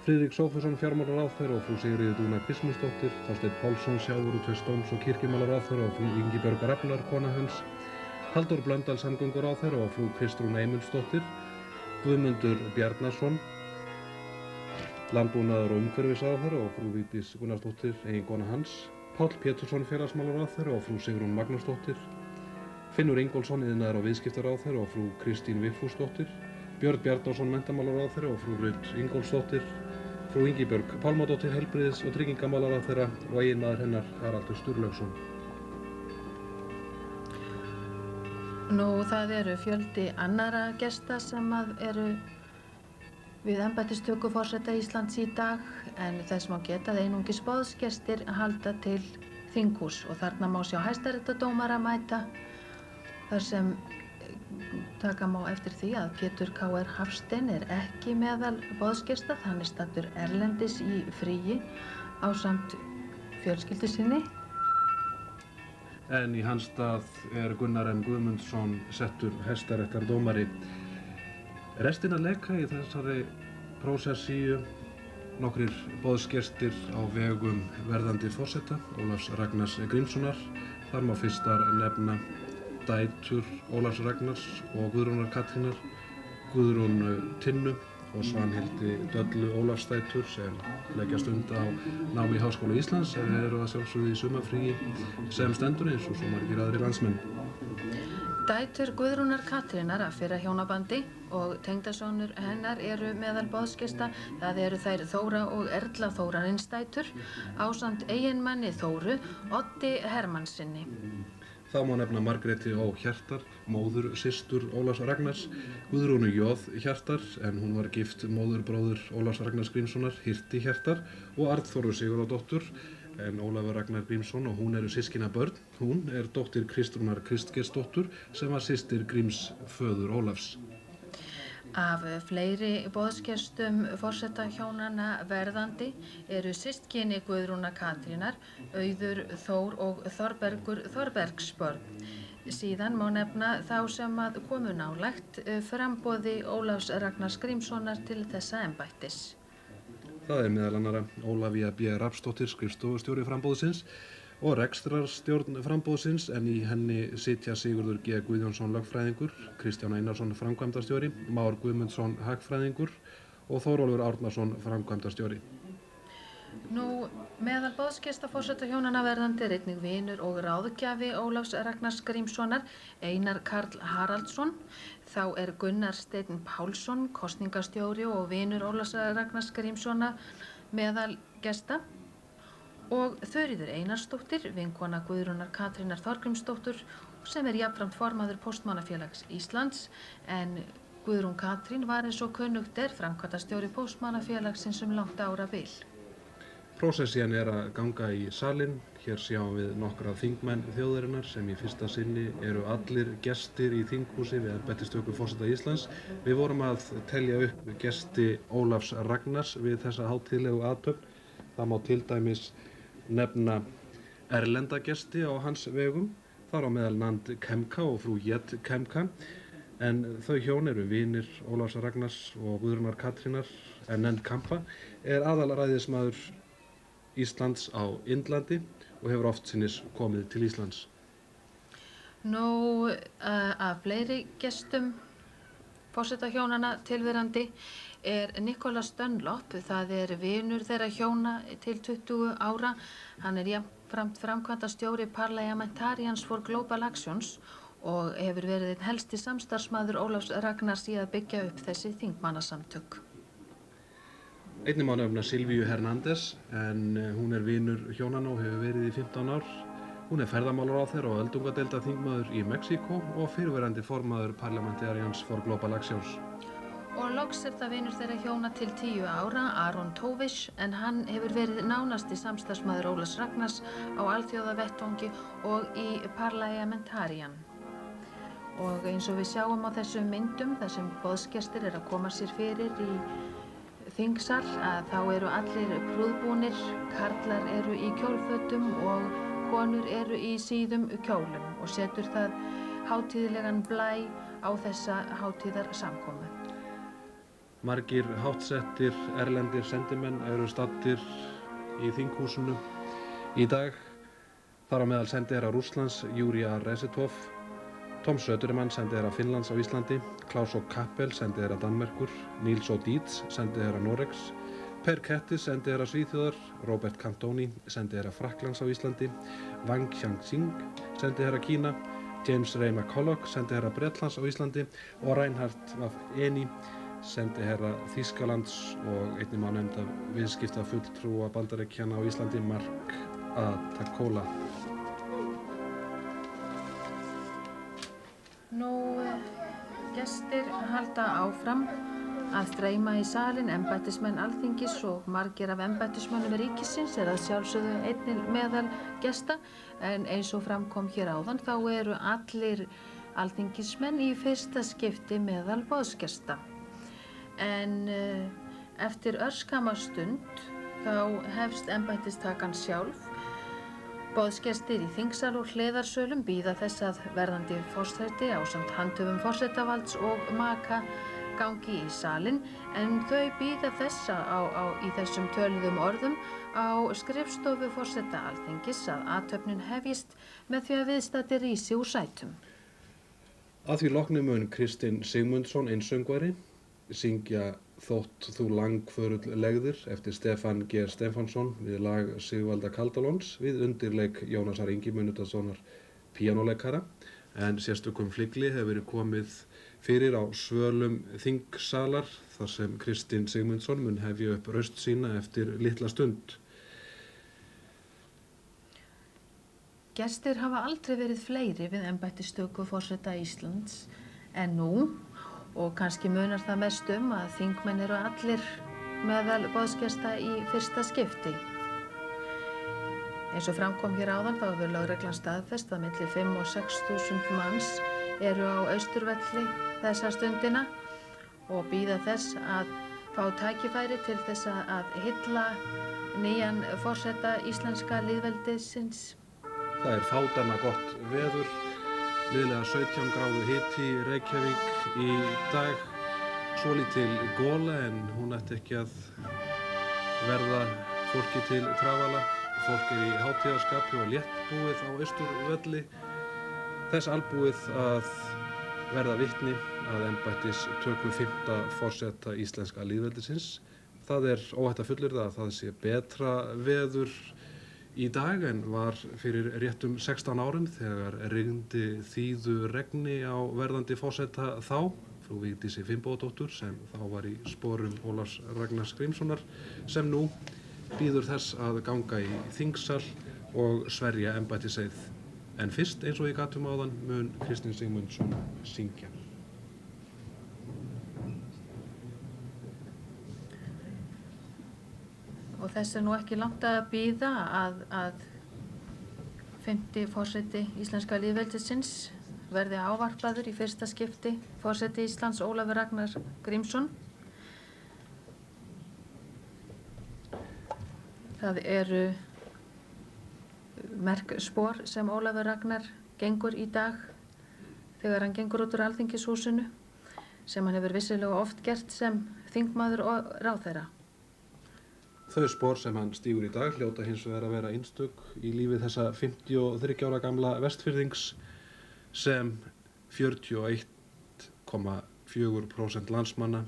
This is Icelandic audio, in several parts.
Friðrik Sófusson fjármálaráðherra og frú Sigríður Dúna Kristmundsdóttir, Þorsteinn Pálsson sjávarútvegs-, dóms- og kirkjumálaráðherra og frú Ingibjörg Rafnar, kona hans, Halldór Blöndal samgönguráðherra og frú Kristrún Eymundsdóttir, Guðmundur Bjarnason, landbúnaðar- og umhverfisráðherra og frú Vigdís Gunnarsdóttir, eiginkona hans, Páll Pétursson félagsmálaráðherra og frú Sigrún Magnúsdóttir, Finnur Ingólfsson iðnaðar- og viðskiptaráðherra og frú Kristín Vigfúsdóttir, Björn Bjarnason menntamálaráðherra og frú Rut Ingólfsdóttir, frú Ingibjörg Pálmadóttir heilbrigðis- og tryggingamálaráðherra og eiginmaður hennar Haraldur Sturlaugsson. Nú, það eru fjöldi annarra gesta sem eru við embættistöku forseta Íslands í dag, en þess má geta að einungis boðsgestir halda til þinghús og þarna má sjá hæstaréttardómara mæta, þar sem taka má eftir því að Pétur K.R. Hafstein ekki meðal boðsgesta, hann staddur erlendis í fríi ásamt fjölskyldu sinni. En í hans stað Gunnar M. Guðmundsson settur hæstaréttardómari. Restina leka í þessari prósessíu nokkrir boðsgestir á vegum verðandi forseta Ólafs Ragnars Grímssonar. Þar má fyrstar nefna dætur Ólafs Ragnars og Guðrúnar Katrínar, Guðrún Tinnu og Svanhildi Döllu Ólafsdætur sem leggja stund á nám í Háskóla Íslands en eru að sjálfsögðu í sumarfríi sem stendur eins og svo margir aðrir landsmenn. Dætur Guðrúnar Katrínar af fyrra hjónabandi og tengdasonur hennar eru meðal boðsgesta. Það eru þær Þóra og Erla Þórarinsdætur ásamt eiginmanni Þóru, Oddi Hermannssyni. Þá má nefna Margréti Ó. Hjartar, móður systur Ólafs Ragnars, Guðrúnu J. Hjartar, en hún var gift móðurbróður Ólafs Ragnars Grímssonar, Hirti Hjartar, og Arnþóru Sigurðardóttur, en Ólafur Ragnar Grímsson og hún eru systkinabörn. Hún er dóttir Kristrúnar Kristgeirsdóttur sem var systir Gríms föður Ólafs. Af fleiri boðsgestum forsetahjónanna verðandi eru systkini Guðrúnar Katrínar, Auður Þór og Þorbergur Þorbergsbörn. Síðan má nefna þá sem komu nálægt framboði Ólafs Ragnars Grímssonar til þessa embættis. Það meðal annarra Ólafía B. Rafnsdóttir, skrifstofustjóri framboðsins og rekstrarstjórn framboðsins, en í henni sitja Sigurður G. Guðjónsson lögfræðingur, Kristján Einarsson framkvæmdastjóri, Már Guðmundsson hagfræðingur og Þórólfur Árnason framkvæmdastjóri. Nú, meðal boðsgesta forsetahjónanna verðandi er einnig vinur og ráðgjafi Ólafs Ragnars Grímssonar, Einar Karl Haraldsson. Þá er Gunnar Steinn Pálsson, kosningastjóri og vinur Ólafs Ragnars Grímssonar meðal gesta. Og Þuríður Einarsdóttir, vinkona Guðrúnar Katrínar Þorgrímsdóttur, sem jafnframt formaður Póstmannafélags Íslands, en Guðrún Katrín var eins og kunnugt framkvæmdastjóri Póstmannafélagsins langt árabil. Prósessían að ganga í salinn. Hér sjáum við nokkra þingmenn þjóðarinnar sem í fyrsta sinni eru allir gestir í þinghúsi við embættistöku forseta Íslands. Við vorum að telja upp gesti Ólafs Ragnars við þessa hátíðlegu athöfn. Það má til dæmis nefna erlenda gesti á hans vegum, þar á meðal Nand Kemka og frú Jet Kemka, en þau hjón eru vinir Ólafs Ragnars og Guðrúnar Katrínar, en Nand Kemka aðalræðismaður Íslands á Indlandi og hefur oftsinnis komið til Íslands. Nú, af fleiri gestum forsetahjónanna tilverandi er Nicholas Dunlop. Það vinur þeirra hjóna til 20 ára. Hann jafnframt framkvæmdastjóri Parliamentarians for Global Actions og hefur verið einn helsti samstarfsmaður Ólafs Ragnars í að byggja upp þessi þingmannasamtök. Einnig má nefna Silvíu Hernández, en hún vinur hjónanna og hefur verið í 15 ár. Hún ferðamálaráðherra og öldungadeildarþingmaður í Mexíkó og fyrrverandi formaður Parliamentarians for Global Actions. Og loks það vinur þeirra hjóna til 10 ára, Aron Tovish, en hann hefur verið nánasti samstarfsmaður Ólafs Ragnars á alþjóðavettvangi og í Parliamentarian. Og eins og við sjáum á þessum myndum, þar sem boðsgestir að koma sér fyrir í þingsal, að þá eru allir prúðbúnir, karlar eru í kjólfötum og konur eru í síðum kjólum og setur það hátíðlegan blæ á þessa hátíðarsamkomu. Margir háttsettir erlendir sendimenn eru staddir í þinghúsinu í dag. Þar á meðal sendiherra Rússlands, Júrija Resetov, Tom Söderman, sendiherra Finnlands á Íslandi, Klaus O. Kappel, sendiherra Danmerkur, Niels O. Dietz, sendiherra Noregs, Per Kettis, sendiherra Svíþjóðar, Robert Cantoni, sendiherra Frakklands á Íslandi, Wang Xiangxing, sendiherra Kína, James Ray McCulloch, sendiherra Bretlands á Íslandi og Reinhard Eni, sendiherra Þýskalands og einnig má nefnda viðskiptafulltrúa Bandaríkjanna á Íslandi, Mark A. Takola. Gestir halda áfram að streyma í salinn. Embættismenn Alþingis og margir af embættismönnum ríkisins að sjálfsögðu einnig meðal gesta, en eins og fram kom hér áðan þá eru allir alþingismenn í fyrsta skipti meðal boðsgesta. En eftir örskamma stund þá hefst embættistakan sjálf. Boðsgestir í þingsal og hliðarsölum bíða þess að verðandi forseti ásamt handhöfum forsetavalds og maka gangi í salinn, en þau bíða þess í þessum töluðum orðum á skrifstofu forseta Alþingis að athöfnin hefjist með því að viðstaddir rísi úr sætum. Að því loknu mun Kristinn Sigmundsson einsöngvari syngja Þótt þú langförull legðir eftir Stefán G. Stefánsson við lag Sigvalda Kaldalóns við undirleik Jónasar Ingimundarsonar píanóleikara, en sérstökum flygli hefur verið komið fyrir á svölum þingsalar þar sem Kristinn Sigmundsson mun hefja upp raust sína eftir litla stund. Gestir hafa aldrei verið fleiri við embættistöku forseta Íslands en nú, og kannski munar það mest að þingmenn eru allir meðal boðsgesta í fyrsta skipti. Eins og fram kom hér áðan þá hefur lögreglan staðfest að milli 5.000 og 6.000 manns eru á Austurvelli þessa stundina og bíða þess að fá tækifæri til þess að hylla nýjan forseta íslenska lýðveldisins. Það fádæma gott veður. Liðlega 17 gráðu hiti í Reykjavík í dag, svolítil gola en hún ætti ekki að verða fólki til trafala. Fólk í hátíðarskapi og léttbúið á Austurvelli, þess albúið að verða vitni að embættistöku 5. forseta íslenska lýðveldisins. Það óhætt að fullyrða að það sé betra veður í dag en var fyrir réttum 16 árum þegar rigndi þýðu regni á verðandi forseta þá, frú Vigdísi Finnbogadóttur, sem þá var í sporum Ólafs Ragnars Grímssonar, sem nú bíður þess að ganga í þingsal og sverja embættiseið. En fyrst, eins og ég gat áðan, mun Kristinn Sigmundsson syngja. Og þess nú ekki langt að bíða að 5. forseti íslenska lýðveldisins verði ávarpaður í fyrsta skipti, forseti Íslands Ólafur Ragnar Grímsson. Það eru merk spor sem Ólafur Ragnar gengur í dag þegar hann gengur út úr Alþingishúsinu, sem hann hefur vissilega oft gert sem þingmaður og ráðherra. Þau spor sem hann stígur í dag hljóta hins vegar að vera einstök í lífi þessa 53 ára gamla Vestfirðings sem 41,4% landsmanna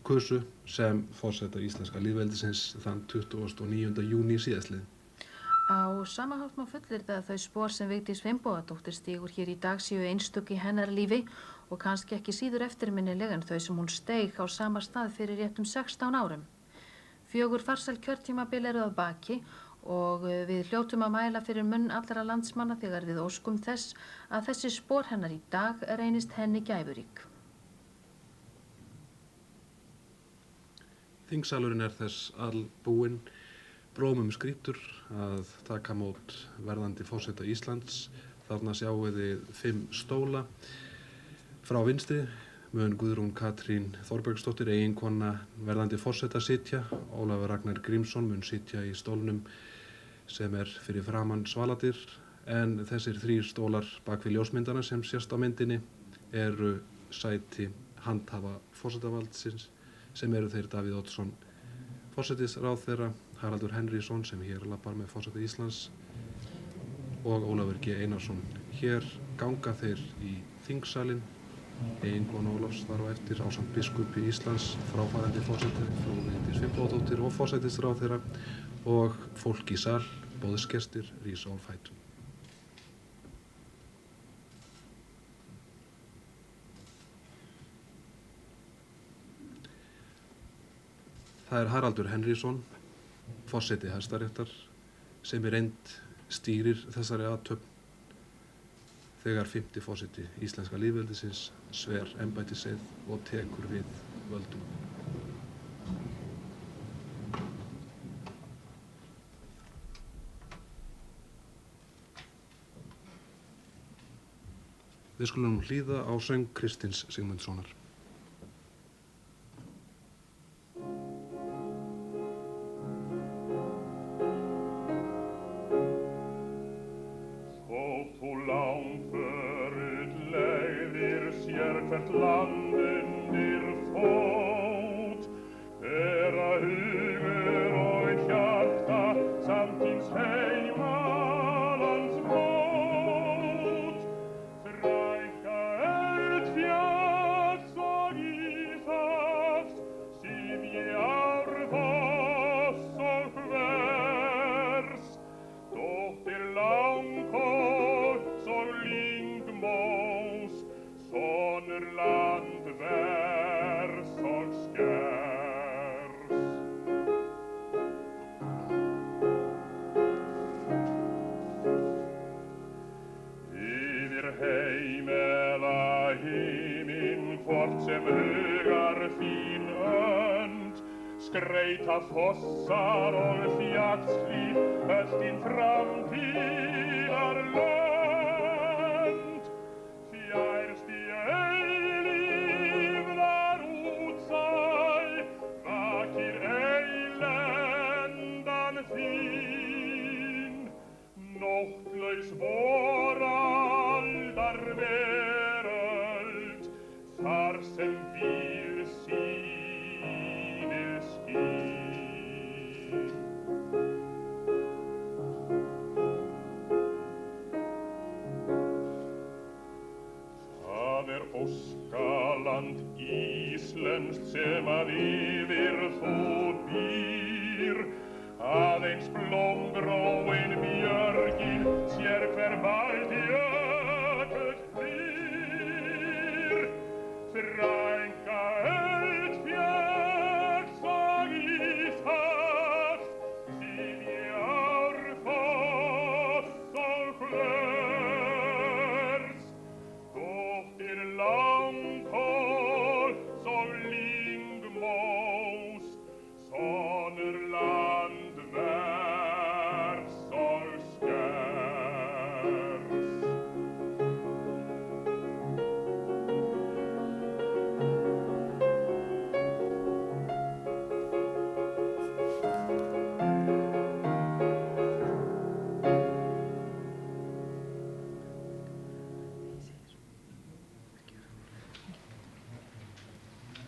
kusu sem forseta íslenska lýðveldisins þann 29. júní síðastliðinn. Á sama hátt má fullyrða að þau spor sem Vigdís Finnbogadóttir stígur hér í dag séu einstök í hennar lífi og kannski ekki síður eftirminnileg en þau sem hún steig á sama stað fyrir réttum 16 árum. 4 farsæl kjörtímabil eru að baki og við hljótum að mæla fyrir munn allra landsmanna þegar við óskum þess að þessi spor hennar í dag reynist henni gæfurík. Þingsalurinn þess albúinn, brómum skrýtur að taka mót verðandi forseta Íslands. Þarna sjáum við 5 stóla. Frá vinstri mun Guðrún Katrín Þorbergsdóttir, eiginkona verðandi forseta, sitja. Ólafur Ragnar Grímsson mun sitja í stólnum sem fyrir framan Svaladyr, en þessir 3 stólar bak við ljósmyndana sem sést á myndinni eru sæti handhafa forsetavaldsins sem eru þeir Davíð Oddsson forsætisráðherra, Haraldur Henrysson sem hér labbar með forseta Íslands og Ólafur G. Einarsson. Hér ganga þeir í þingsalinn, eiginkona Ólafs þar á eftir ásamt biskupi Íslands, fráfarandi forseti frú Vigdís Finnbogadóttir og forsætisráðherra og fólk í sal, boðsgestir, rísa á fætur. Það er Haraldur Henrysson, forseti Hæstaréttar, sem í reynd stýrir þessari athöfn þegar 5. forseti íslenska lýðveldisins sver embættiseið og tekur við völdum. Við skulum hlýða á söng Kristins Sigmundssonar. Skreita fossar og fjallshlíð, öll þín framtíðarlönd. Fjærst í eilífðar útsæ, vakir eilendan þín. Nóttlaus voraldar veröld, þar sem við Óskaland íslenskt sem að yfir þú býr, aðeins blómgróin björgin sér hver væld jökull flýr. Frænka eldfjalls og íshafs, Sifjárfoss og Hlörs, dóttir Langholts og Lyngmós, sonur Landvers og Skers.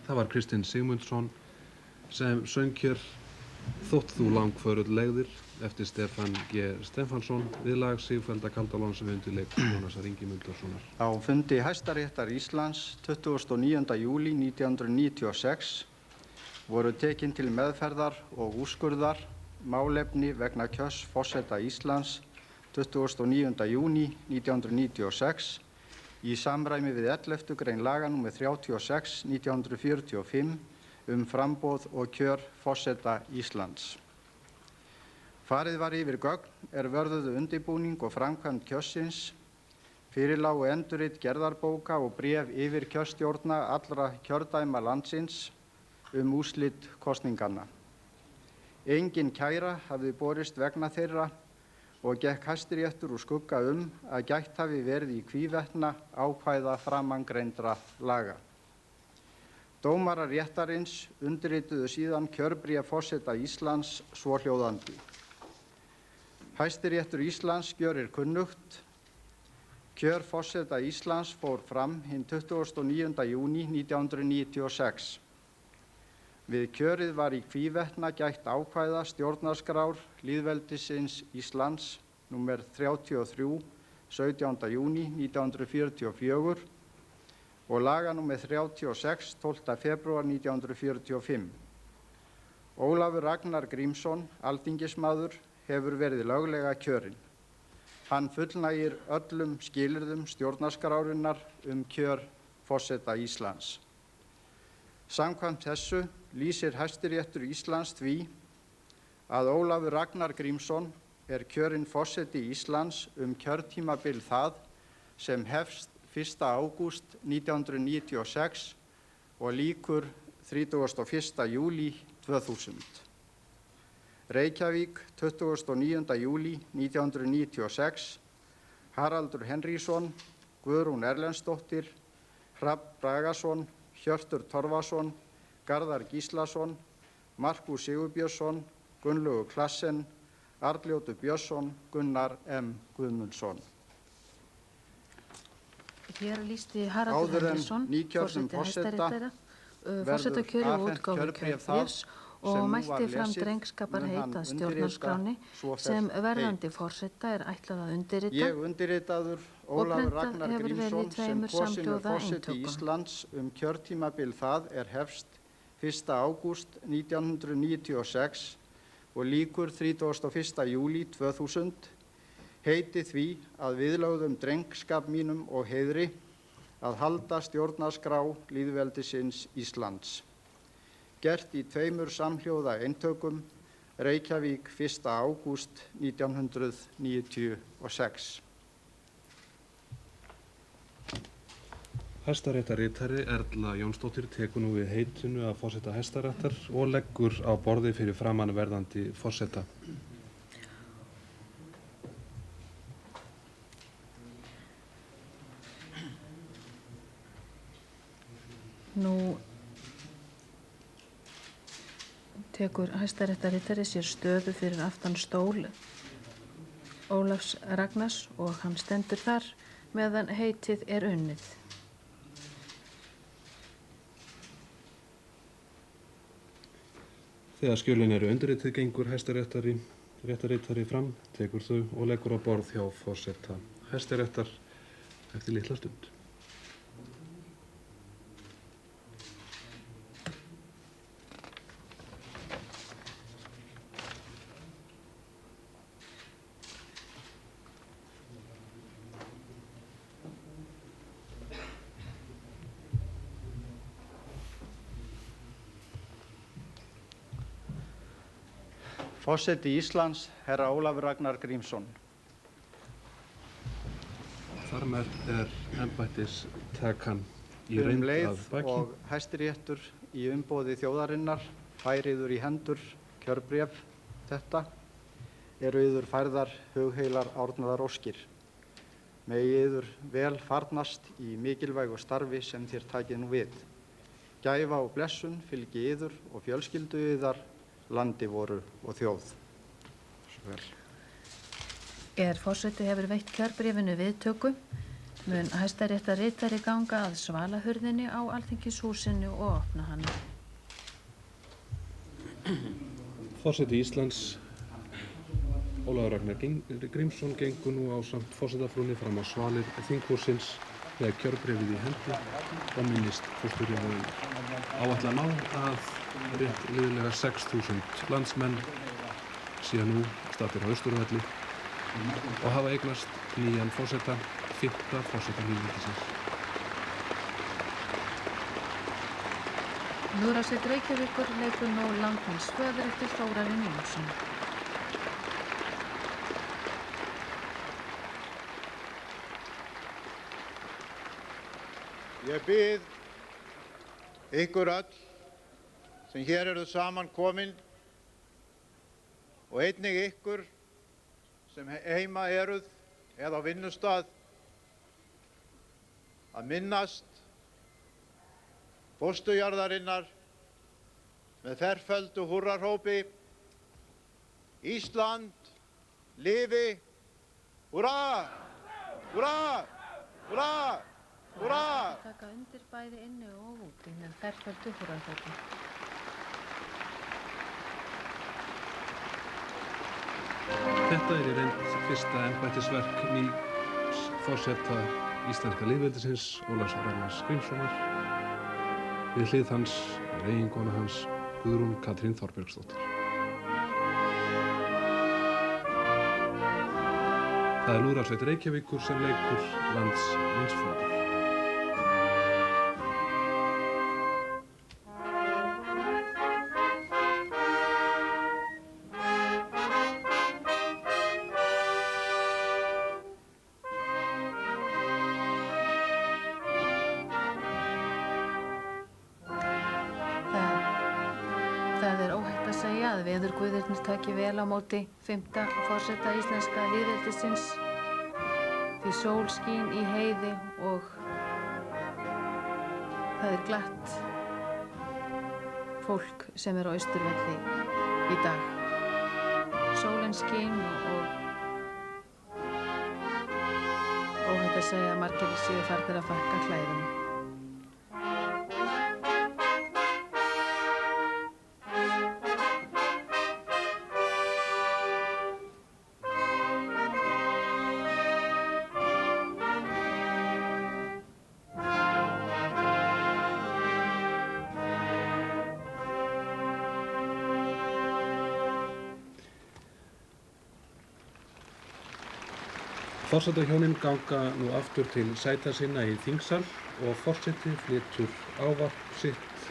Það var Kristinn Sigmundsson sem söng hér Þótt þú langförull legðir eftir Stefán G. Stefánsson við lag Sigfellda Kaldalóns við undirleik Jónasar Ingimundarsonar. Á fundi Hæstaréttar Íslands 29. júlí 1996 voru tekin til meðferðar og úrskurðar málefni vegna kjörs forseta Íslands 29. júní 1996 í samræmi við 11. grein laga nr. 36/1945 framboð og kjör forseta Íslands. Farið var yfir gögn vörðuðu undirbúning og framkvæmd kjörsins, fyrirlágu endurrit gerðarbóka og bréf yfirkjörstjórna allra kjördæma landsins úrslit kosninganna. Engin kæra hafði borist vegna þeirra og gekk Hæstiréttur úr skugga að gætt hafi verið í hvívetna ákvæða framangreindra laga. Dómarar réttarins undirrituðu síðan kjörbréf forseta Íslands svohljóðandi. Hæstiréttur Íslands gjörir kunnugt: kjör forseta Íslands fór fram hinn 29. júní 1996. Við kjörið var í hvívetna gætt ákvæða stjórnarskrár lýðveldisins Íslands nr. 33, 17. júní 1944 og laga nr. 36, 12. febrúar 1945. Ólafur Ragnar Grímsson, alþingismaður, hefur verið löglega kjörinn. Hann fullnægir öllum skilyrðum stjórnarskrárinnar kjör forseta Íslands. Samkvæmt þessu lýsir Hæstiréttur Íslands því að Ólafur Ragnar Grímsson er kjörinn forseti Íslands kjörtímabil það sem hefst 1. ágúst 1996 og lýkur 31. júlí 2000. Reykjavík, 29. júlí 1996, Haraldur Henríksson, Guðrún Erlendsdóttir, Hrafn Bragason, Hjörtur Torfason, Garðar Gíslason, Markús Sigurbjörnsson, Gunnlaugur Claessen, Arnljótur Björnsson, Gunnar M. Guðmundsson. Hér lýsti Haraldur Henríksson, forseti Hæstaréttar, forsetakjöri og útgáfu kjörbréfs og mælti fram drengskaparheit að stjórnarskránni sem verðandi forseta er ætlað að undirrita. Ég undirritaður Ólafur Ragnar Grímsson sem kosinn forseti Íslands kjörtímabil það er hefst 1. ágúst 1996 og lýkur 31. júlí 2000, heiti því að viðlögðum drengskap mínum og heiðri að halda stjórnarskrá lýðveldisins Íslands. Gert í 2 samhljóða eintökum, Reykjavík 1. ágúst 1996. Hæstaréttarritari Erla Jónsdóttir tekur nú við heitinu af forseta Hæstaréttar og leggur á borði fyrir framan verðandi forseta. Nú tekur Hæstaréttarritari sér stöðu fyrir aftan stól Ólafs Ragnars og hann stendur þar meðan heitið er unnið. Þegar skjölin eru undirritið gengur Hæstaréttarritari fram, tekur þau og leggur á borð hjá forseta Hæstaréttar eftir litla stund. Forseti Íslands, herra Ólafur Ragnar Grímsson. Þar með embættistakan í reynd að baki. Og Hæstiréttur í umboði þjóðarinnar færiður í hendur kjörbréf þetta eru yður færðar hugheilar árnaðar óskir. Megi yður vel farnast í mikilvægu starfi sem þér takið nú við. Gæfa og blessun fylgi yður og fjölskyldu yðar, landi voru og þjóð. Svo vel. Forseti hefur veitt kjörbréfinu viðtöku, mun Hæstaréttarritari ganga að svalahurðinni á Alþingishúsinu og opna hana. Forseti Íslands, Ólafur Ragnar Grímsson, gengur nú ásamt forsetafrúnni fram á svalir þinghússins með kjörbréfið í hendi og minnist fósturjarðarinnar. Áætla má að rétt liðlega 6.000 landsmenn síðan nú staddir á Austurvelli og hafa eignast nýjan forseta, 5. forseta lýðveldisins. Lúðrasveit Reykjavíkur leikur nú Landmanns föður eftir Þórarinn Jónsson. Ég bið ykkur öll sem hér eruð saman komin og einnig ykkur sem heima eruð eða á vinnustað að minnast fósturjarðarinnar með ferföldu húrrahrópi: Ísland lifi, húrra, húrra, húrra, húrra! Taka undir bæði inni og úti með ferföldu húrrahrópi. Þetta í reynd fyrsta embættisverk nýs forseta íslenska lýðveldisins, Ólafs Ragnars Grímssonar. Við hlið hans er eiginkona hans, Guðrún Katrín Þorbergsdóttir. Það er Lúðrasveit Reykjavíkur sem leikur lands vinsfóður. Það er óhætt að segja að veðurguðirnir taki vel á móti 5. forseta íslenska lýðveldisins, því sól skín í heiði og það er glatt fólk sem er á Austurvelli í dag. Sólin skín og óhætt að segja að margir séu farnir að fækka klæðum. Forsetahjónin ganga nú aftur til sæta sinna í þingsal og forseti flytur ávarp sitt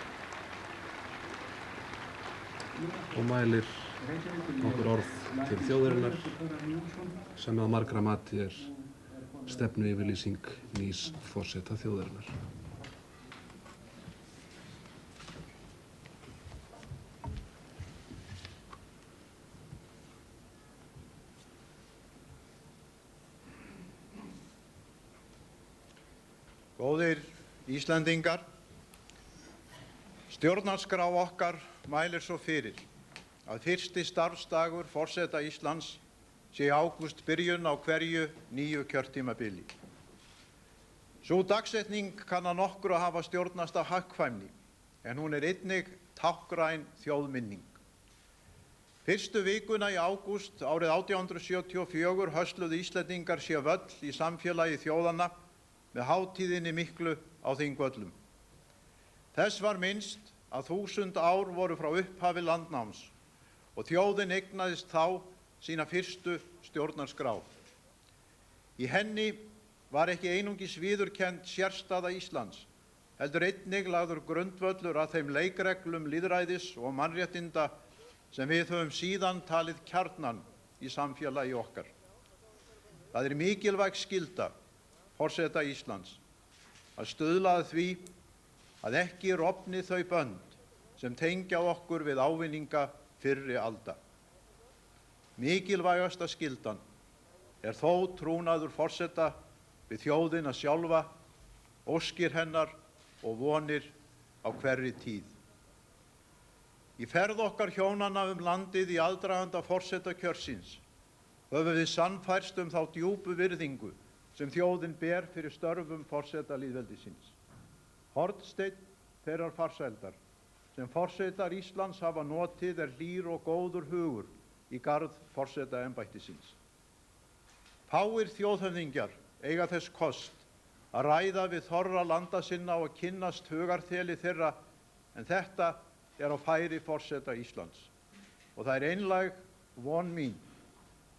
og mælir nokkur orð til þjóðarinnar sem að margra mati er stefnuyfirlýsing nýs forseta þjóðarinnar. Góðir Íslendingar, stjórnarskrá okkar mælir svo fyrir að fyrsti starfsdagur forseta Íslands sé í ágúst byrjun á hverju nýju kjörtímabili. Sú dagsetning kann að nokkru að hafa stjórnast af hagkvæmni, en hún er einnig táknræn þjóðminning. Fyrstu vikuna í ágúst árið 1874 hösluðu Íslendingar sér völl í samfélagi þjóðanna með hátíðinni miklu á Þingvöllum. Þess var minnst að 1000 ár voru frá upphafi landnáms og þjóðin eignaðist þá sína fyrstu stjórnarskrá. Í henni var ekki einungis viðurkennd sérstaða Íslands, heldur einnig lagður grundvöllur að þeim leikreglum lýðræðis og mannréttinda sem við höfum síðan talið kjarnan í samfélagi okkar. Það er mikilvæg skylda forseta Íslands að stuðla að því að ekki rofni þau bönd sem tengja okkur við ávinninga fyrri alda. Mikilvægasta skyldan er þó trúnaður forseta við þjóðina sjálfa, óskir hennar og vonir á hverri tíð. Í ferð okkar hjónanna landið í aðdraganda forsetakjörsins höfum við sannfærst þá djúpu virðingu sem þjóðin ber fyrir störfum forseta lýðveldisins. Hornsteinn þeirrar farsældar sem forsetar Íslands hafa notið er hlýr og góður hugur í garð forsetaembættisins. Fáir þjóðhöfðingjar eiga þess kost að ræða við þorra landa sinna og kynnast hugarþeli þeirra, en þetta er á færi forseta Íslands. Og það er einlæg von mín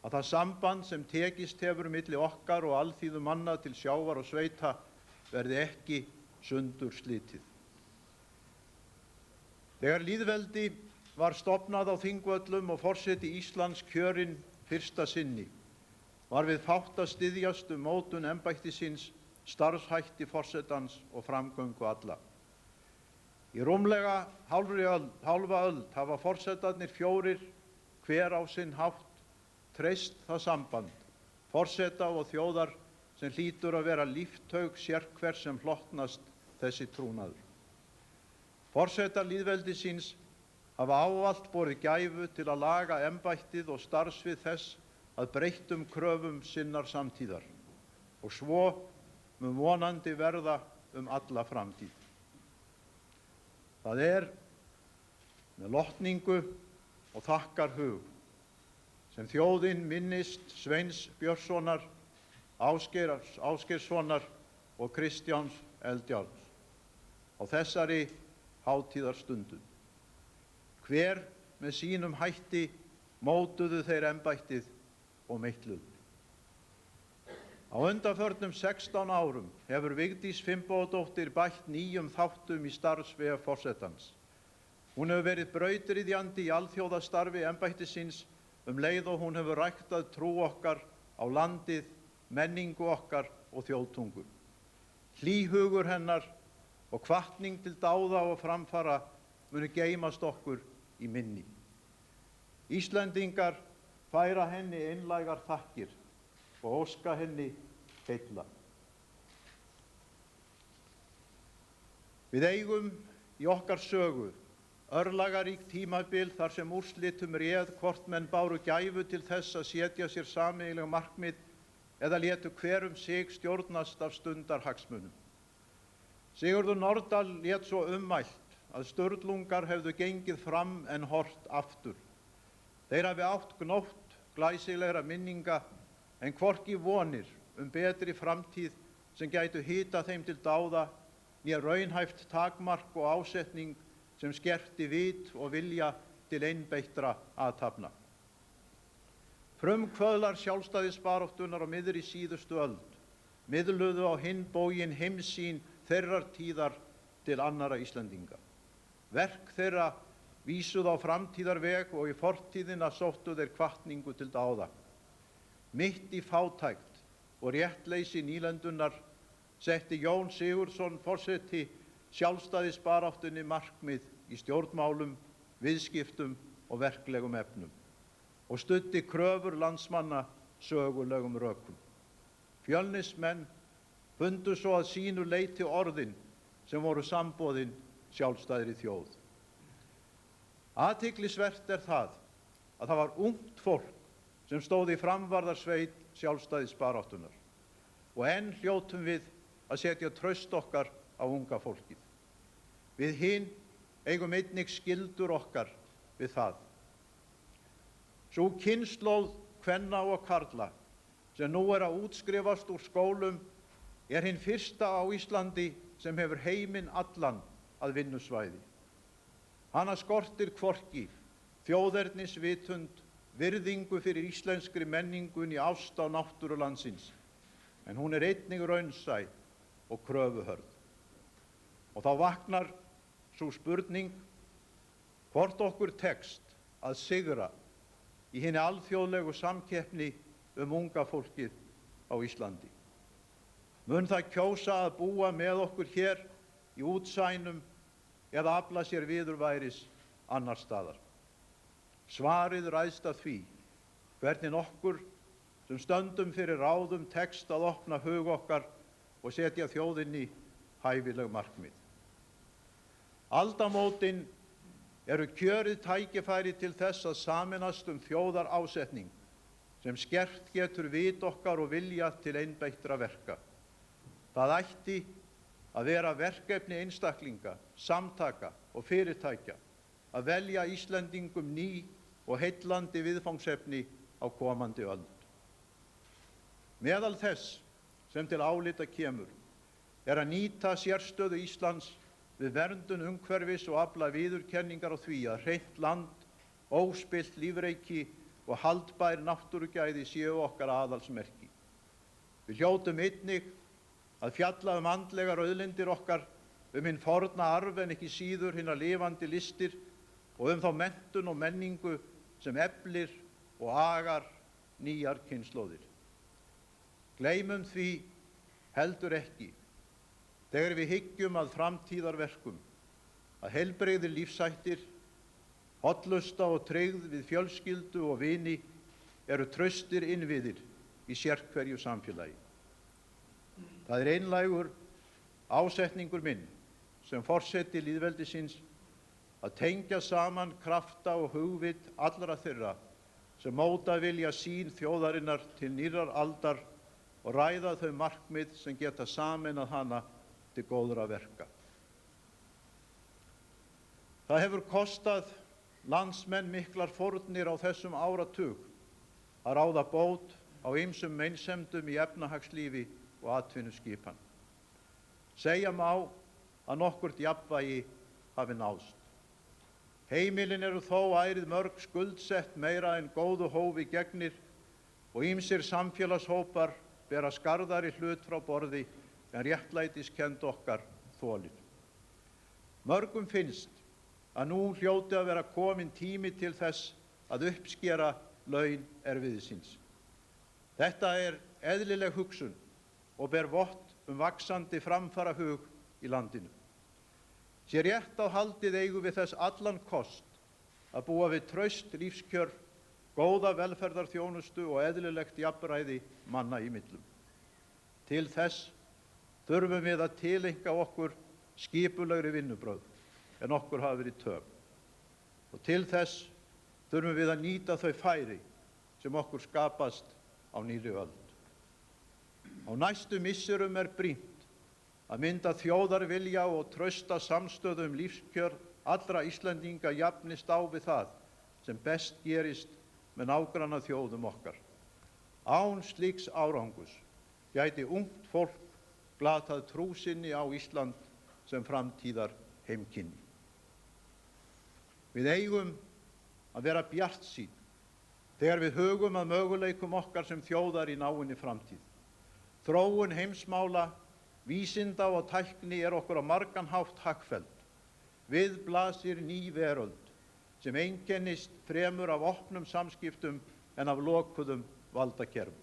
að það samband sem tekist hefur milli okkar og alþýðu manna til sjávar og sveita verði ekki sundur slitið. Þegar lýðveldi var stofnað á Þingvöllum og forseti Íslands kjörinn fyrsta sinni, var við fátt að styðjast mótun embættisins, starfshætti forsetans og framgöngu alla. Í rúmlega hálfa öld hafa forsetarnir fjórir hver á sinn hátt treyst það samband, forseta og þjóðar sem hlýtur að vera líftaug sérhvers sem hlotnast þessi trúnaður. Forsetar lýðveldisins hafa ávallt borið gæfu til að laga embættið og starfsvið þess að breyttum kröfum sinnar samtíðar og svo mun vonandi verða alla framtíð. Það er með lotningu og þakkarhug sem þjóðin minnist Sveins Björnssonar, Ásgeirssonar og Kristjáns Eldjárns á þessari hátíðarstundu. Hver með sínum hætti mótuðu þeir embættið og meitluðu. Á undanförnum 16 árum hefur Vigdís Finnbogadóttir bætt nýjum þáttum í starfsvega forsetans. Hún hefur verið brautryðjandi í alþjóðastarfi embættisins leið og hún hefur ræktað trú okkar á landið, menningu okkar og þjóðtungu. Hlýhugur hennar og hvatning til dáða og framfara munu geymast okkur í minni. Íslendingar færa henni einlægar þakkir og óska henni heilla. Við eigum í okkar sögu örlagaríkt tímabil þar sem úrslitum réð hvort menn báru gæfu til þess að setja sér sameiginleg markmið eða létu hver sig stjórnast af stundarhagsmunum. Sigurður Nordal lét svo ummælt að Sturlungar hefðu gengið fram en horft aftur. Þeir hafi átt gnótt glæsilegra minninga en hvorki vonir betri framtíð sem gætu hita þeim til dáða, né raunhæft takmark og ásetning sem skerti vit og vilja til einbeittra athafna. Frumkvöðlar sjálfstæðisbaráttunnar á miðri síðustu öld miðluðu á hinn bóginn heimssýn þeirrar tíðar til annarra Íslendinga. Verk þeirra vísuð á framtíðarveg og í fortíðina sóttu þeir hvatningu til dáða. Mitt í fátækt og réttleysi nýlendunnar setti Jón Sigurðsson forseti sjálfstæðisbaráttunni markmið í stjórnmálum, viðskiptum og verklegum efnum og studdi kröfur landsmanna sögulegum rökum. Fjölnismenn fundu svo að sínu leyti orðin sem voru samboðin sjálfstæðri þjóð. Athyglisvert það að það var ungt fólk sem stóð í framvarðarsveit sjálfstæðisbaráttunnar og enn hljótum við að setja traust okkar á unga fólkið. Við hin eigum einnig skyldur okkar við það. Sú kynslóð kvenna og karla sem nú er að útskrifast úr skólum er hin fyrsta á Íslandi sem hefur heiminn allan að vinnusvæði. Hana skortir hvorki þjóðernisvitund, virðingu fyrir íslenskri menningunni, ást á náttúru landsins, en hún er einnig raunsæ og kröfuhörð. Og þá vaknar sú spurning hvort okkur tekst að sigra í hinni alþjóðlegu samkeppni unga fólkið á Íslandi. Mun það kjósa að búa með okkur hér í útsænum eða afla sér viðurværis annars staðar? Svarið ræðst af því hvernig okkur sem stöndum fyrir ráðum tekst að opna hug okkar og setja þjóðinni hæfileg markmið. Aldamótin eru kjörið tækifæri til þess að sameinast þjóðarásetning sem skert getur vit okkar og vilja til einbeittra verka. Það ætti að vera verkefni einstaklinga, samtaka og fyrirtækja að velja Íslendingum ný og heillandi viðfangsefni á komandi öld. Meðal þess sem til álita kemur er að nýta sérstöðu Íslands við verndun umhverfis og afla viðurkenningar á því að hreint land, óspillt lífreiki og haldbær náttúrugæði séu okkar aðalsmerki. Við hljótum einnig að fjalla andlegar auðlindir okkar, hinn forna arf en ekki síður hinar lifandi listir og þá menntun og menningu sem eflir og agar nýjar kynslóðir. Gleymum því heldur ekki, þegar við hyggjum að framtíðarverkum, að heilbrigðir lífshættir, hollusta og tryggð við fjölskyldu og vini eru traustir innviðir í sérhverju samfélagi. Það er einlægur ásetningur minn sem forseti lýðveldisins að tengja saman krafta og hugvit allra þeirra sem móta vilja sýn þjóðarinnar til nýrrar aldar og ræða þau markmið sem geta sameinað hana til góðra verka. Það hefur kostað landsmenn miklar fórnir á þessum áratug að ráða bót á ýmsum meinsemdum í efnahagslífi og atvinnuskipan. Segja má að nokkurt jafnvægi hafi náðst. Heimilin eru þó ærið mörg skuldsett meira en góðu hófi gegnir og ýmsir samfélagshópar bera skarðari hlut frá borði en réttlætiskennd okkar þolir. Mörgum finnst að nú hljóti að vera kominn tími til þess að uppskera laun erfiðisins. Þetta er eðlileg hugsun og ber vott vaxandi framfarahug í landinu. Sé rétt á haldið eigum við þess allan kost að búa við traust lífskjör, góða velferðarþjónustu og eðlilegt jafnræði manna í millum. Til þess þurfum við að tileinka okkur skipulegri vinnubrögð en okkur hafa verið tök. Og til þess þurfum við að nýta þau færi sem okkur skapast á nýrri öld. Á næstu misserum er brýnt að mynda þjóðarvilja og trausta samstöðu lífskjör allra Íslendinga jafnist á við það sem best gerist með nágrannaþjóðum okkar. Án slíks árangurs gæti ungt fólk glatað trú sinni á Ísland sem framtíðar heimkynni. Við eigum að vera bjartsýn þegar við hugum að möguleikum okkar sem þjóðar í náinni framtíð. Þróun heimsmála, vísinda og tækni er okkur á margan hátt hagfelld. Við blasir ný veröld sem einkennist fremur af opnum samskiptum en af lokuðum valdakerfum.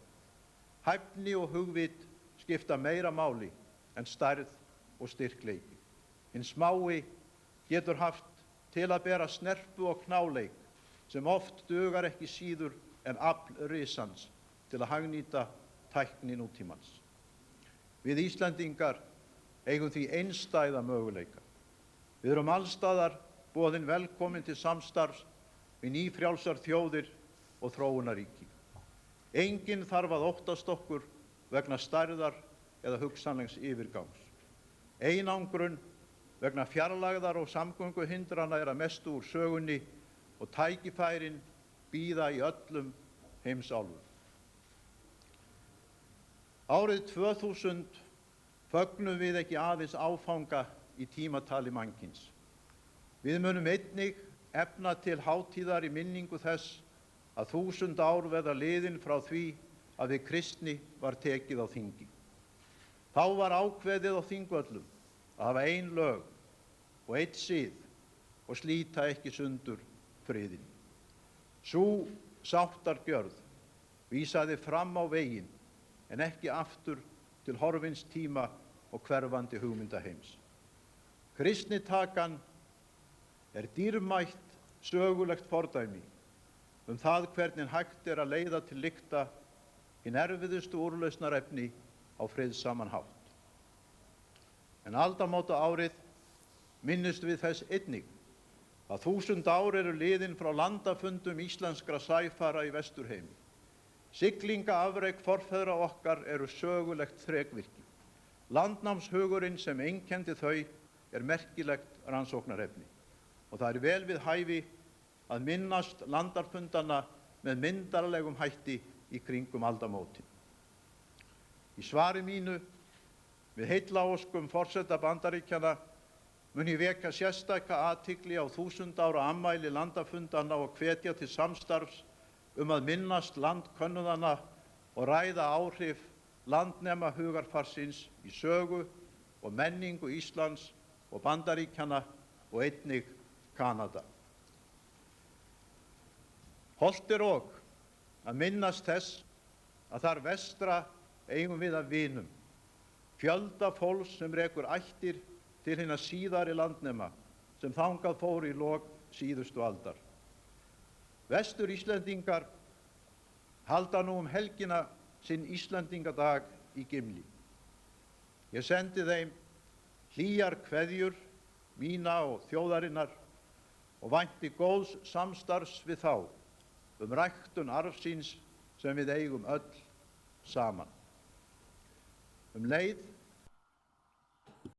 Hæfni og hugvit skipta meira máli en stærð og styrkleiki. Hinn smái getur haft til að bera snerpu og knáleik sem oft dugar ekki síður en afl risans til að hagnýta tækni nútímans. Við Íslendingar eigum því einstæða möguleika. Við erum allstaðar boðin velkomin til samstarfs við nýfrjálsar þjóðir og þróunaríki. Enginn þarf að óttast okkur vegna stærðar eða hugsanlegs yfirgangs. Einangrun vegna fjarlægðar og samgönguhindrana er að mestu úr sögunni og tækifærin bíða í öllum heimsálfum. Árið 2000 fögnum við ekki aðeins áfanga í tímatali mannkyns. Við munum einnig efna til hátíðar í minningu þess að 1000 ár verða liðin frá því að við kristni var tekið á þingi. Þá var ákveðið á Þingvöllum að hafa ein lög og einn sið og slíta ekki sundur friðinn. Sú sáttargjörð vísaði fram á veginn en ekki aftur til horfins tíma og hverfandi hugmyndaheims. Kristnitakan er dýrmætt sögulegt fordæmi það hvernig hægt er að leiða til lykta hin erfiðustu úrlausnarefni á friðsaman hátt. En aldamóta árið minnist við þess einnig að 1000 ár eru liðin frá landafundum íslenskra sæfara í Vesturheimi. Siglingaafrek forfeðra okkar eru sögulegt þrekvirki. Landnámshugurinn sem einkenndi þau er merkilegt rannsóknarefni og það er vel við hæfi að minnast landarfundana með myndarlegum hætti í kringum aldamótin. Í svari mínu við heillaóskum forseta Bandaríkjanna mun ég vekja sérstaka athygli á 1000 ára afmæli landafundana og hvetja til samstarfs að minnast landkönnuðanna og ræða áhrif landnema hugarfarsins í sögu og menningu Íslands og Bandaríkjanna og einnig Kanada. Hollt er og að minnast þess að þar vestra eigum við að vinum, fjölda fólks sem rekur ættir til hinna síðari landnema sem þangað fóru í lok síðustu aldar. Vestur Íslendingar halda nú helgina sinn Íslendingadag í Gimli. Ég sendi þeim hlýjar kveðjur mína og þjóðarinnar og vænti góðs samstarfs við þá ræktun arfsins sem við eigum öll saman. Leið